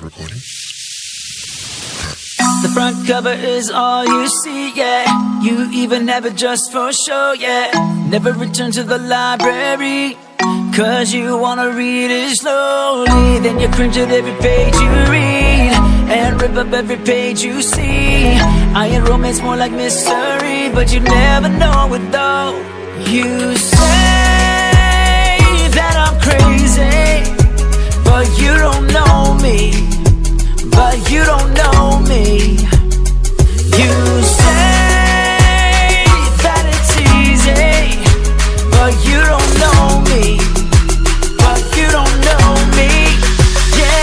recording. The front cover is all you see, yeah. You even have it just for show, yeah. Never return to the library, cause you wanna read it slowly. Then you cringe at every page you read, and rip up every page you see. I ain't romance, more like mystery, but you never know it though. You say that I'm crazy, but you don't know me, but you don't know me. You say that it's easy, but you don't know me, but you don't know me. Yeah.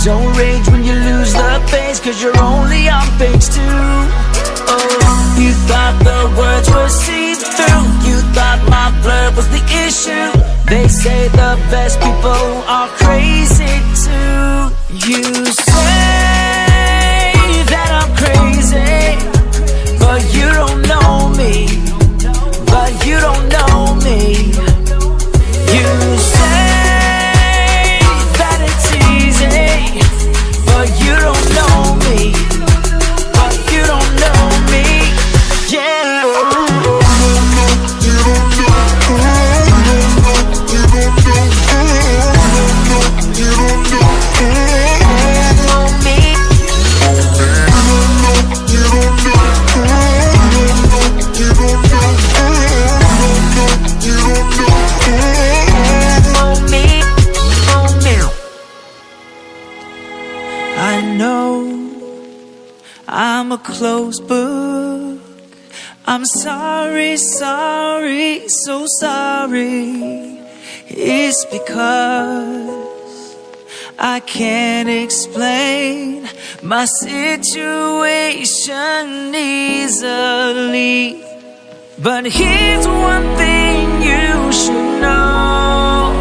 Don't rage when you lose the face, cause you're only on page 2. Oh, you thought the words were see-through, you thought my blur was the issue. They say the best people are crazy too. You say that I'm crazy, but you don't know me, but you don't know me. You say but you don't know me, but you don't know me, yeah. I know I'm a closed book. I'm sorry, sorry, so sorry. It's because I can't explain my situation easily. But here's one thing you should know,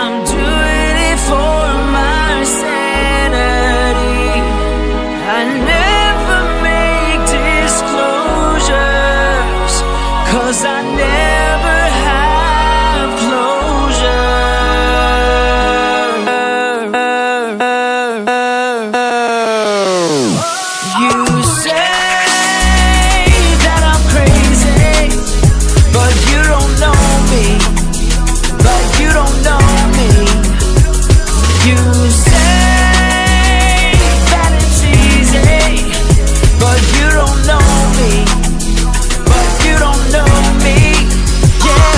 I'm doing it for myself. I never make disclosures, cause I never have closure. You say that I'm crazy, but you don't know me, but you don't know me. You say but you don't know me, but you don't know me, yeah.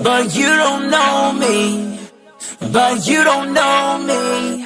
But you don't know me, but you don't know me.